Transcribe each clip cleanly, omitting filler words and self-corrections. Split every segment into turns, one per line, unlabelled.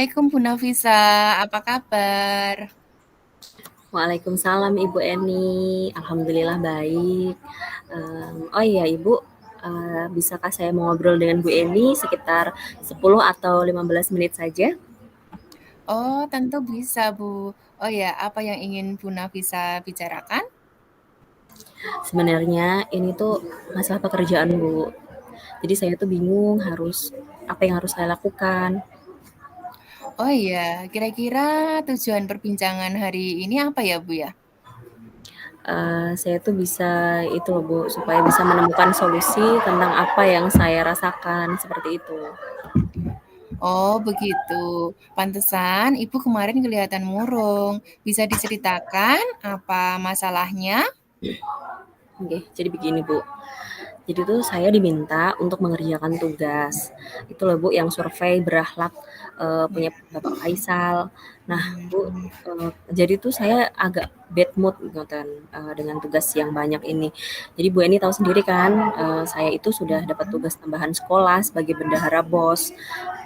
Assalamualaikum Bu Nafisa, apa kabar?
Waalaikumsalam Ibu Eni, alhamdulillah baik. Oh iya Ibu, bisakah saya mau ngobrol dengan Bu Eni sekitar 10 atau 15 menit saja?
Oh, tentu bisa Bu. Oh ya, apa yang ingin Bu Nafisa bicarakan?
Sebenarnya ini tuh masalah pekerjaan Bu. Jadi saya tuh bingung apa yang harus saya lakukan.
Oh iya, kira-kira tujuan perbincangan hari ini apa ya Bu ya?
Saya tuh bisa itu loh Bu, supaya bisa menemukan solusi tentang apa yang saya rasakan seperti itu.
Oh begitu, pantesan Ibu kemarin kelihatan murung. Bisa diceritakan apa masalahnya?
Oke, jadi begini Bu. Jadi tuh saya diminta untuk mengerjakan tugas. Itu loh Bu yang survei berakhlak punya Bapak Faisal. Nah Bu, jadi tuh saya agak bad mood gitu kan dengan tugas yang banyak ini. Jadi Bu Eni tahu sendiri kan, saya itu sudah dapat tugas tambahan sekolah sebagai bendahara BOS,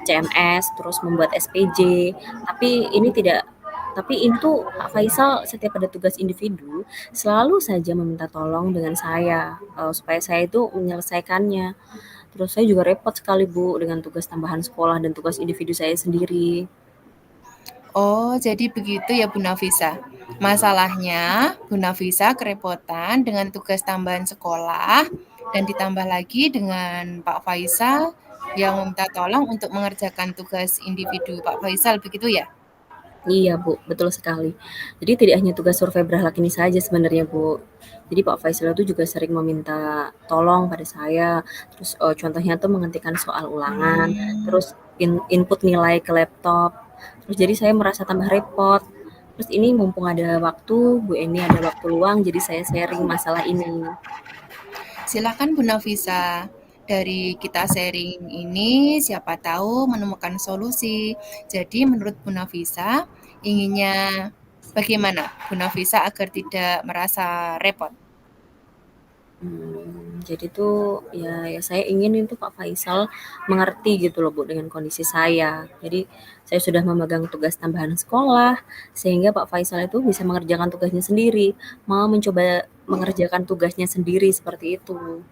CMS, terus membuat SPJ. Tapi ini tidak tapi itu Pak Faisal setiap ada tugas individu selalu saja meminta tolong dengan saya, supaya saya itu menyelesaikannya. Terus saya juga repot sekali Bu dengan tugas tambahan sekolah dan tugas individu saya sendiri.
Oh, jadi begitu ya Bu Nafisa. Masalahnya, Bu Nafisa kerepotan dengan tugas tambahan sekolah dan ditambah lagi dengan Pak Faisal yang meminta tolong untuk mengerjakan tugas individu Pak Faisal, begitu ya?
Iya Bu, betul sekali. Jadi tidak hanya tugas survei berakhlak ini saja sebenarnya Bu. Jadi Pak Faisal itu juga sering meminta tolong pada saya, terus, contohnya tuh menghentikan soal ulangan,
Hmm.
terus input nilai ke laptop, terus jadi saya merasa tambah repot. Terus ini mumpung ada waktu, Bu Eni ada waktu luang, jadi saya sharing masalah ini.
Silakan Bu Nafisa. Dari kita sharing ini, siapa tahu menemukan solusi. Jadi menurut Bu Nafisa, inginnya bagaimana Bu Nafisa agar tidak merasa repot?
Jadi tuh ya saya ingin itu Pak Faisal mengerti gitu loh Bu dengan kondisi saya. Jadi saya sudah memegang tugas tambahan sekolah sehingga Pak Faisal itu bisa mengerjakan tugasnya sendiri, mau mencoba mengerjakan tugasnya sendiri seperti itu.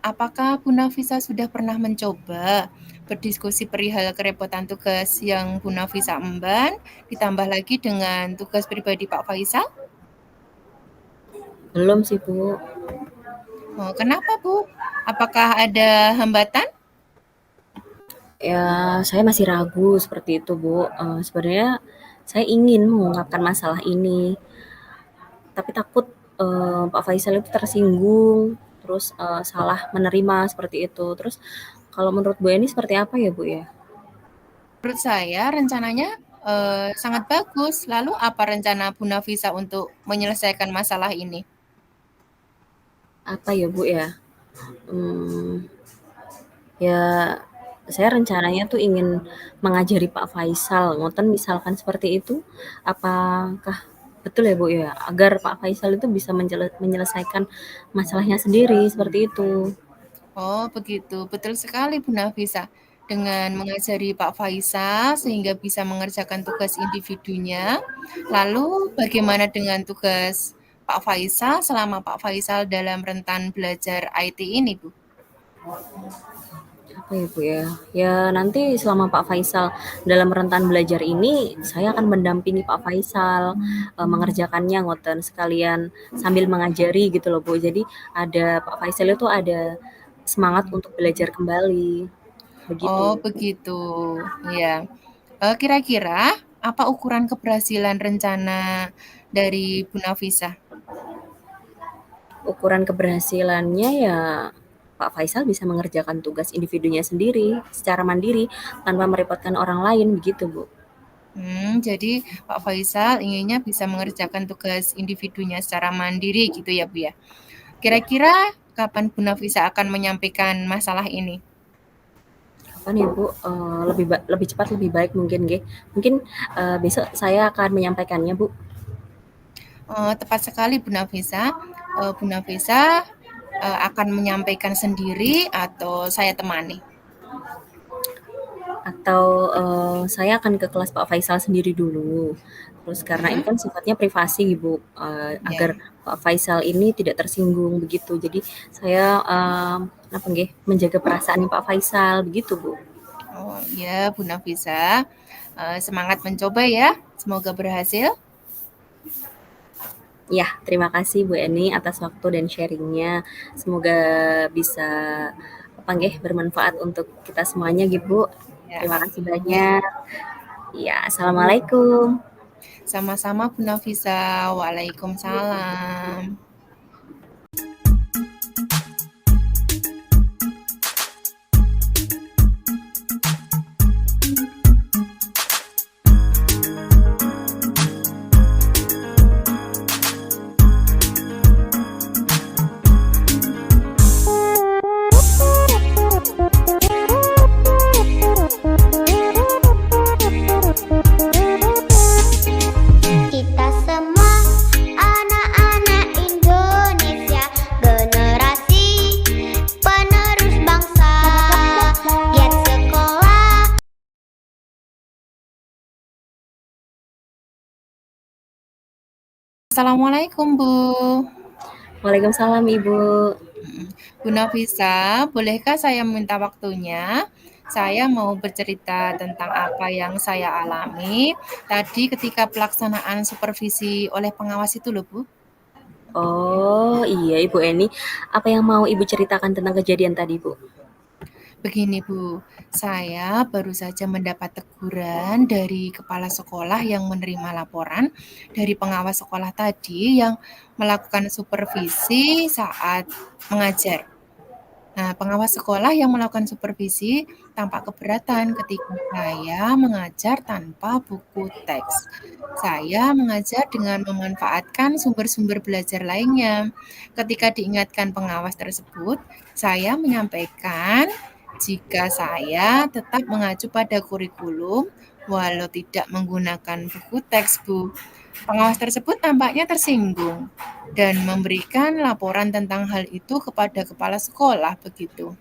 Apakah Bu Nafisa sudah pernah mencoba berdiskusi perihal kerepotan tugas yang Bu Nafisa emban, ditambah lagi dengan tugas pribadi Pak Faisal?
Belum sih Bu.
Kenapa Bu? Apakah ada hambatan?
Ya saya masih ragu seperti itu Bu. Sebenarnya saya ingin mengungkapkan masalah ini, tapi takut Pak Faisal itu tersinggung, terus salah menerima seperti itu. Terus kalau menurut Bu Eni seperti apa ya Bu ya?
Menurut saya rencananya sangat bagus. Lalu apa rencana Bu Nafisa untuk menyelesaikan masalah ini?
Apa ya Bu ya? Hmm, ya saya rencananya tuh ingin mengajari Pak Faisal, ngoten misalkan seperti itu, apakah betul ya Bu ya? Agar Pak Faisal itu bisa menyelesaikan masalahnya sendiri seperti itu.
Oh, begitu. Betul sekali, Bu Nafisa. Dengan mengajari Pak Faisal sehingga bisa mengerjakan tugas individunya. Lalu, bagaimana dengan tugas Pak Faisal selama Pak Faisal dalam rentan belajar IT ini, Bu?
Apa ya Bu ya? Ya nanti selama Pak Faisal dalam rentan belajar ini, saya akan mendampingi Pak Faisal, mengerjakannya ngoten, sekalian sambil mengajari gitu loh Bu. Jadi ada Pak Faisal itu ada semangat untuk belajar kembali,
Oh,
begitu.
begitu. Ya. Kira-kira apa ukuran keberhasilan rencana dari Bu Nafisa?
Ukuran keberhasilannya ya Pak Faisal bisa mengerjakan tugas individunya sendiri, secara mandiri, tanpa merepotkan orang lain, begitu Bu.
Jadi Pak Faisal inginnya bisa mengerjakan tugas individunya secara mandiri gitu ya, Bu ya. Kira-kira kapan Bu Nafisa akan menyampaikan masalah ini?
Kapan ya Bu? Lebih cepat lebih baik mungkin nggih. Mungkin, besok saya akan menyampaikannya Bu.
Tepat sekali Bu Nafisa. Bu Nafisa akan menyampaikan sendiri atau saya temani?
atau, saya akan ke kelas Pak Faisal sendiri dulu. Terus karena ini
Mhm,
kan sifatnya privasi, Bu,
iya.
agar Pak Faisal ini tidak tersinggung begitu. Jadi saya, napa nggih, menjaga perasaan Pak Faisal begitu, Bu.
Oh, iya Bu Nafisa, semangat mencoba ya, semoga berhasil.
Ya, terima kasih Bu Eni atas waktu dan sharing-nya. Semoga bisa apa nggih, bermanfaat untuk kita semuanya gitu, Bu.
Ya,
Terima kasih
amin.
banyak. Ya, assalamualaikum.
Sama-sama Bu Nafisa, waalaikumsalam.
Kita semua anak-anak Indonesia, generasi penerus bangsa. Giat sekolah.
Assalamualaikum Bu.
Waalaikumsalam Ibu.
Bu Nafisa, bolehkah saya minta waktunya? Saya mau bercerita tentang apa yang saya alami tadi ketika pelaksanaan supervisi oleh pengawas itu loh Bu.
Oh, iya Ibu Eni. Apa yang mau Ibu ceritakan tentang kejadian tadi, Bu?
Begini Bu, saya baru saja mendapat teguran dari kepala sekolah yang menerima laporan dari pengawas sekolah tadi yang melakukan supervisi saat mengajar. Nah, pengawas sekolah yang melakukan supervisi tampak keberatan ketika saya mengajar tanpa buku teks. Saya mengajar dengan memanfaatkan sumber-sumber belajar lainnya. Ketika diingatkan pengawas tersebut, saya menyampaikan jika saya tetap mengacu pada kurikulum walau tidak menggunakan buku teks, Bu. Pengawas tersebut tampaknya tersinggung dan memberikan laporan tentang hal itu kepada kepala sekolah begitu.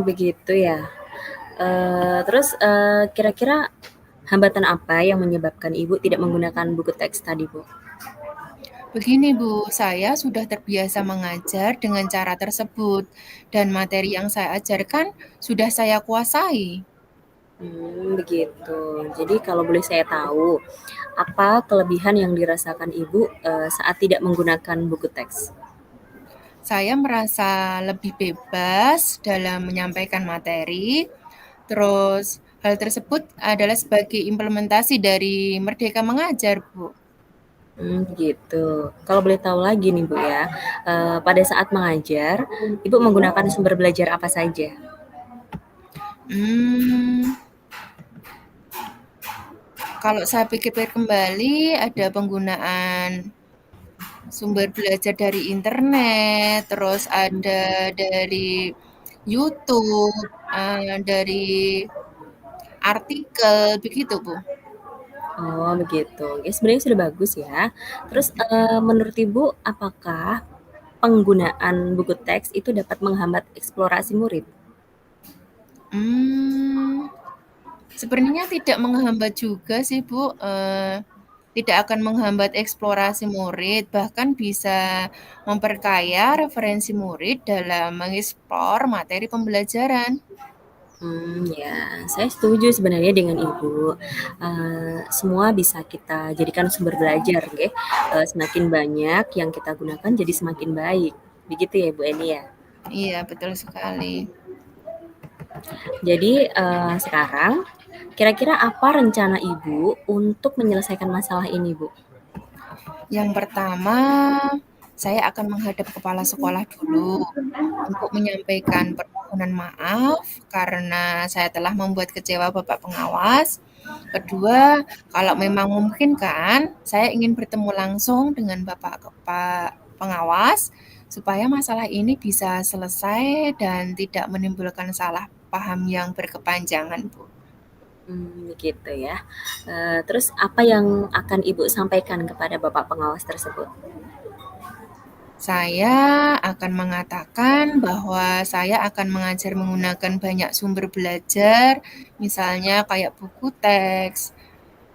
Begitu ya. Terus, kira-kira hambatan apa yang menyebabkan Ibu tidak menggunakan buku teks tadi, Bu?
Begini Bu, saya sudah terbiasa mengajar dengan cara tersebut dan materi yang saya ajarkan sudah saya kuasai.
Begitu. Jadi kalau boleh saya tahu, apa kelebihan yang dirasakan Ibu, saat tidak menggunakan buku teks?
Saya merasa lebih bebas dalam menyampaikan materi. Terus hal tersebut adalah sebagai implementasi dari Merdeka Mengajar, Bu.
Begitu. Kalau boleh tahu lagi nih, Bu, ya, pada saat mengajar, Ibu menggunakan sumber belajar apa saja?
Hmm, kalau saya pikir-pikir kembali, ada penggunaan sumber belajar dari internet, terus ada dari YouTube, dari artikel, begitu, Bu.
Oh, begitu. Oke, sebenarnya sudah bagus ya. Terus, menurut Ibu, apakah penggunaan buku teks itu dapat menghambat eksplorasi murid?
Hmm, sebenarnya tidak menghambat juga sih, Bu, tidak akan menghambat eksplorasi murid, bahkan bisa memperkaya referensi murid dalam mengeksplor materi pembelajaran.
Ya, saya setuju sebenarnya dengan Ibu. Semua bisa kita jadikan sumber belajar, nggih. Semakin banyak yang kita gunakan jadi semakin baik. Begitu ya, Bu Eni ya?
Iya, betul sekali.
Jadi, sekarang kira-kira apa rencana Ibu untuk menyelesaikan masalah ini, Bu?
Yang pertama, saya akan menghadap kepala sekolah dulu untuk menyampaikan permohonan maaf karena saya telah membuat kecewa Bapak pengawas. Kedua, kalau memang memungkinkan, saya ingin bertemu langsung dengan Bapak pengawas supaya masalah ini bisa selesai dan tidak menimbulkan salah paham yang berkepanjangan, Bu.
Begitu ya. Terus apa yang akan Ibu sampaikan kepada Bapak pengawas tersebut?
Saya akan mengatakan bahwa saya akan mengajar menggunakan banyak sumber belajar, misalnya kayak buku teks,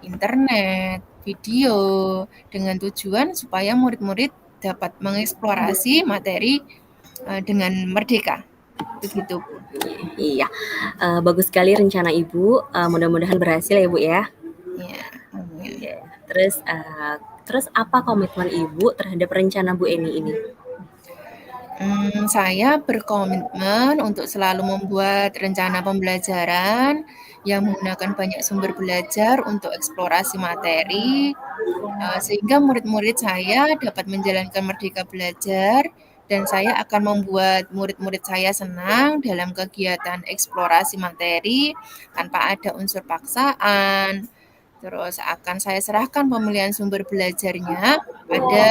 internet, video, dengan tujuan supaya murid-murid dapat mengeksplorasi materi dengan merdeka. Begitu, Bu.
Iya, bagus sekali rencana Ibu, mudah-mudahan berhasil ya Bu ya.
Ya, amin.
Oke, terus apa komitmen Ibu terhadap rencana Bu Eni ini?
Saya berkomitmen untuk selalu membuat rencana pembelajaran yang menggunakan banyak sumber belajar untuk eksplorasi materi, sehingga murid-murid saya dapat menjalankan merdeka belajar dan saya akan membuat murid-murid saya senang dalam kegiatan eksplorasi materi tanpa ada unsur paksaan. Terus akan saya serahkan pemilihan sumber belajarnya pada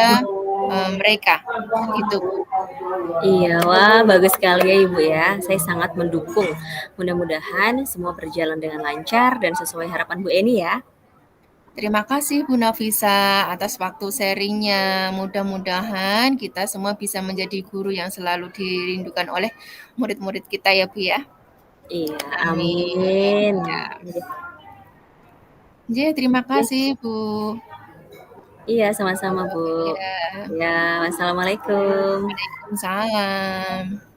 mereka. Begitu, Bu.
Iya, wah bagus sekali ya Ibu ya. Saya sangat mendukung. Mudah-mudahan semua berjalan dengan lancar dan sesuai harapan Bu Eni ya.
Terima kasih Bu Nafisa atas waktu sharingnya. Mudah-mudahan kita semua bisa menjadi guru yang selalu dirindukan oleh murid-murid kita ya Bu ya.
Iya,
Amin.
amin.
Ya, terima kasih Bu.
Iya, sama-sama Bu.
Ya,
Ya, wassalamualaikum.
Waalaikumsalam.